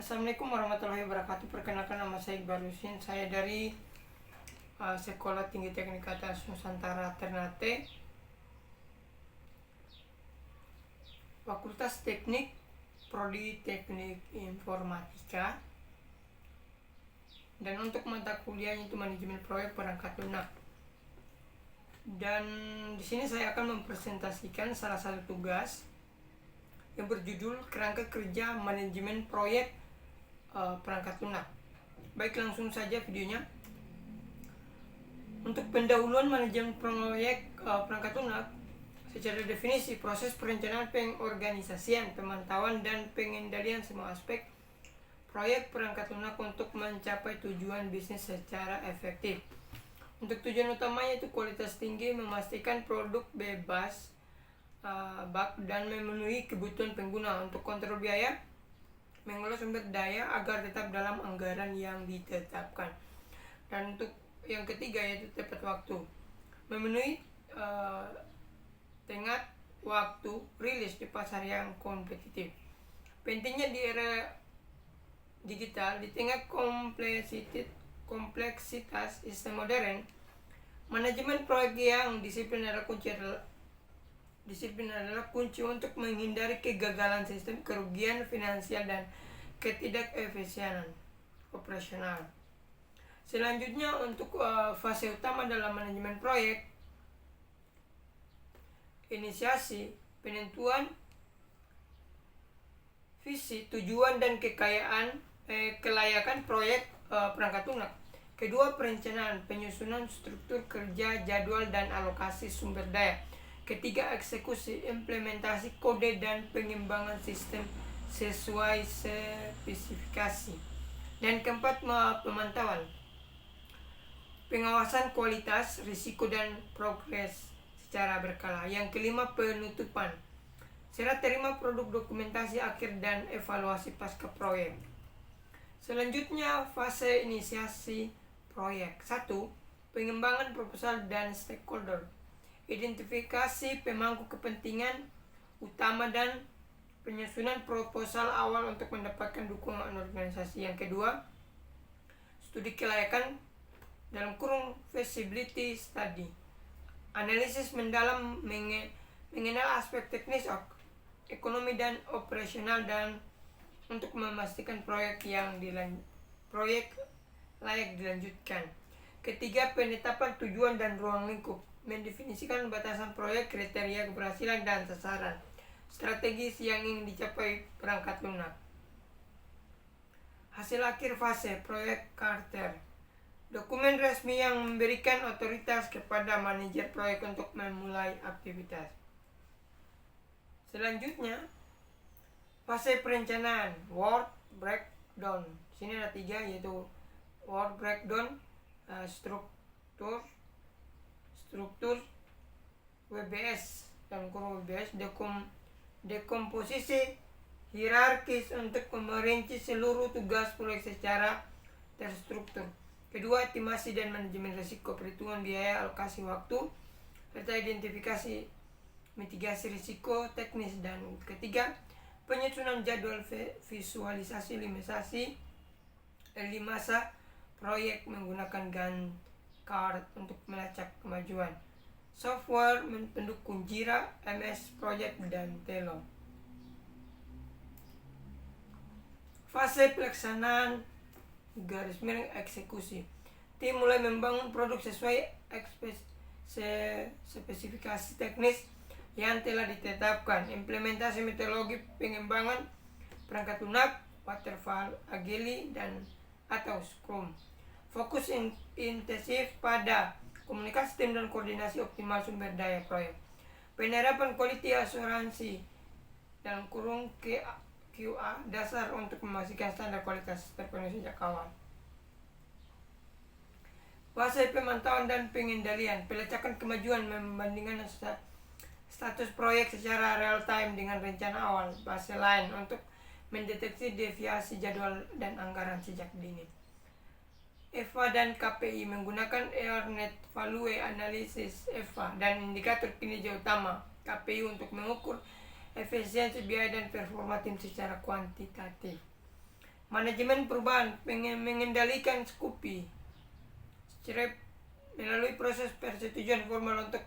Assalamualaikum warahmatullahi wabarakatuh. Perkenalkan, nama saya Iqbal Husin. Saya dari Sekolah Tinggi Teknik Atas Nusantara Ternate, Fakultas Teknik, Prodi Teknik Informatika. Dan untuk mata kuliahnya itu manajemen proyek perangkat lunak. Dan di sini saya akan mempresentasikan salah satu tugas yang berjudul kerangka kerja manajemen proyek perangkat lunak. Baik, langsung saja videonya. Untuk pendahuluan manajemen proyek perangkat lunak, secara definisi proses perencanaan, pengorganisasian, pemantauan, dan pengendalian semua aspek proyek perangkat lunak untuk mencapai tujuan bisnis secara efektif. Untuk tujuan utamanya itu kualitas tinggi, memastikan produk bebas bug dan memenuhi kebutuhan pengguna. Untuk kontrol biaya, mengelola sumber daya agar tetap dalam anggaran yang ditetapkan. Dan untuk yang ketiga yaitu tepat waktu, memenuhi tenggat waktu rilis di pasar yang kompetitif. Pentingnya di era digital, di tengah kompleksitas sistem modern, manajemen proyek yang disiplin adalah kunci untuk menghindari kegagalan sistem, kerugian finansial, dan ketidakefisienan operasional. Selanjutnya, untuk fase utama dalam manajemen proyek: inisiasi, penentuan visi, tujuan, dan kelayakan proyek perangkat lunak. Kedua, perencanaan, penyusunan struktur kerja, jadwal, dan alokasi sumber daya. Ketiga, eksekusi, implementasi kode dan pengembangan sistem sesuai spesifikasi. Dan keempat, pemantauan, pengawasan kualitas, risiko, dan progres secara berkala. Yang kelima, penutupan, serah terima produk, dokumentasi akhir, dan evaluasi pasca proyek. Selanjutnya, fase inisiasi proyek. 1. Pengembangan proposal dan stakeholder. Identifikasi pemangku kepentingan utama dan penyusunan proposal awal untuk mendapatkan dukungan organisasi. Yang kedua, studi kelayakan (feasibility study). Analisis mendalam mengenal aspek teknis, ekonomi, dan operasional dan untuk memastikan proyek layak dilanjutkan. Ketiga, penetapan tujuan dan ruang lingkup. Mendefinisikan batasan proyek, kriteria keberhasilan, dan sasaran strategis yang ingin dicapai perangkat lunak. Hasil akhir fase proyek charter, dokumen resmi yang memberikan otoritas kepada manajer proyek untuk memulai aktivitas. Selanjutnya, fase perencanaan, work breakdown. Sini ada 3, yaitu work breakdown, struktur WBS dan WBS, dekomposisi hierarkis untuk merinci seluruh tugas proyek secara terstruktur. Kedua, estimasi dan manajemen risiko, perhitungan biaya, alokasi waktu, serta identifikasi mitigasi risiko teknis. Dan ketiga, penyusunan jadwal visualisasi masa proyek menggunakan Gantt chart untuk melacak kemajuan. Software pendukung Jira, MS Project, dan Trello. Fase pelaksanaan (eksekusi). Tim mulai membangun produk sesuai spesifikasi teknis yang telah ditetapkan. Implementasi metodologi pengembangan perangkat lunak, waterfall, agile, atau scrum. Fokus intensif pada komunikasi tim dan koordinasi optimal sumber daya proyek. Penerapan quality asuransi QA dasar untuk memastikan standar kualitas terpenuhi sejak awal. Fase pemantauan dan pengendalian, pelacakan kemajuan, membandingkan status proyek secara real time dengan rencana awal. Baseline, untuk mendeteksi deviasi jadwal dan anggaran sejak dini. EVA dan KPI, menggunakan Earned Value Analysis EVA dan indikator kinerja utama KPI untuk mengukur efisiensi biaya dan performa tim secara kuantitatif. Manajemen perubahan mengendalikan Scoopy melalui proses persetujuan formal untuk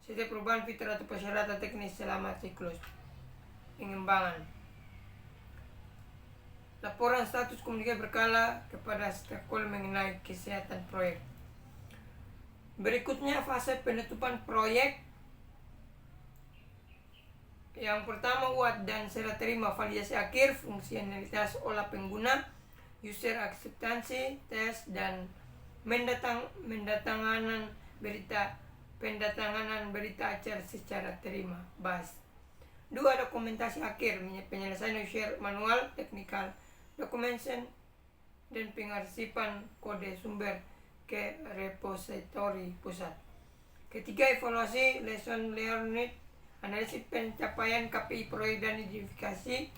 setiap perubahan fitur atau persyaratan teknis selama siklus pengembangan. Laporan status komunikasi berkala kepada stakeholder mengenai kesehatan proyek. Berikutnya fase penutupan proyek. Yang pertama, UAT dan serah terima validasi akhir, fungsionalitas olah pengguna, user akseptansi, tes, dan pendatanganan berita acara secara terima BAS. 2. Dokumentasi akhir, penyelesaian user manual, technical documentation, dan pengarsipan kode sumber ke repository pusat. Ketiga, evaluasi lesson learned, analisis pencapaian KPI proyek dan identifikasi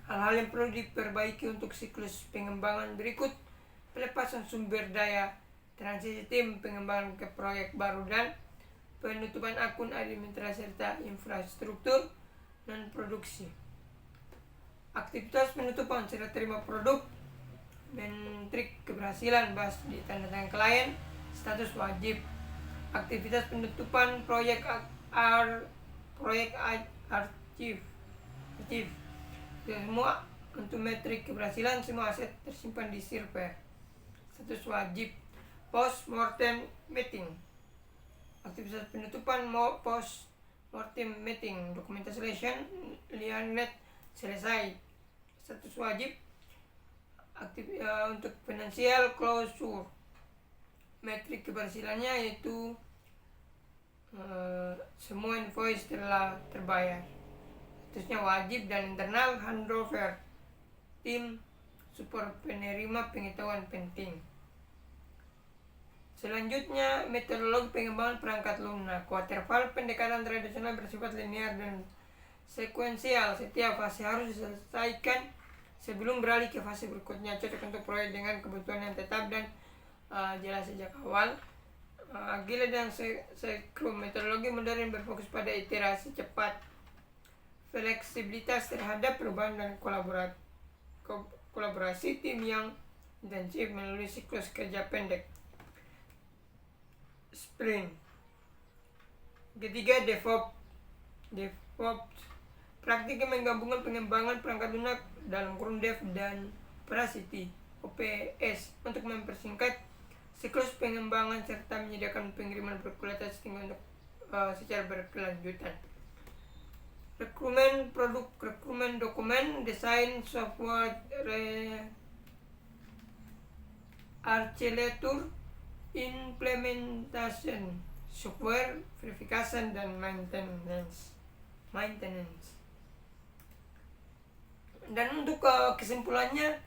hal-hal yang perlu diperbaiki untuk siklus pengembangan berikut: pelepasan sumber daya, transisi tim pengembangan ke proyek baru, dan penutupan akun administrasi serta infrastruktur dan produksi. Aktivitas penutupan serah terima produk, metrik keberhasilan BAS di tanda tangan klien, status wajib. Aktivitas penutupan proyek arsip. Semua untuk metrik keberhasilan, semua aset tersimpan di server. Status wajib. Post mortem meeting. Aktivitas penutupan post mortem meeting, dokumentasi lesson learned selesai. Status wajib. Untuk financial closure, metrik keberhasilannya yaitu semua invoice telah terbayar. Statusnya wajib. Dan internal handover, tim support penerima pengetahuan penting. Selanjutnya, metodologi pengembangan perangkat lunak. Waterfall, pendekatan tradisional bersifat linear dan sekuensial. Setiap fase harus diselesaikan sebelum beralih ke fase berikutnya, cocok untuk proyek dengan kebutuhan yang tetap dan jelas sejak awal. Agile dan Scrum, metodologi modern berfokus pada iterasi cepat, fleksibilitas terhadap perubahan, dan kolaborasi tim yang intensif melalui siklus kerja pendek. Sprint. Ketiga, DevOps, praktik yang menggabungkan pengembangan perangkat lunak dalam kurun dev dan operasi OPS untuk mempersingkat siklus pengembangan serta menyediakan pengiriman berkualitas tinggi untuk secara berkelanjutan. Rekrutmen produk, rekrutmen dokumen, desain software, architecture, implementation, software, verification, dan maintenance. Dan untuk kesimpulannya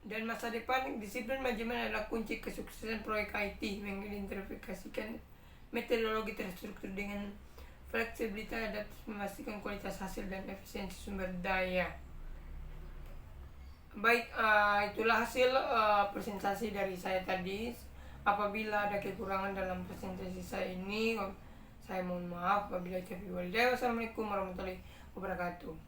dan masa depan, disiplin manajemen adalah kunci kesuksesan proyek IT. Mengidentifikasikan metodologi terstruktur dengan fleksibilitas dapat memastikan kualitas hasil dan efisiensi sumber daya. Baik, itulah hasil presentasi dari saya tadi. Apabila ada kekurangan dalam presentasi saya ini, saya mohon maaf. Wabillahi taufiq wal hidayah. Wassalamualaikum warahmatullahi wabarakatuh.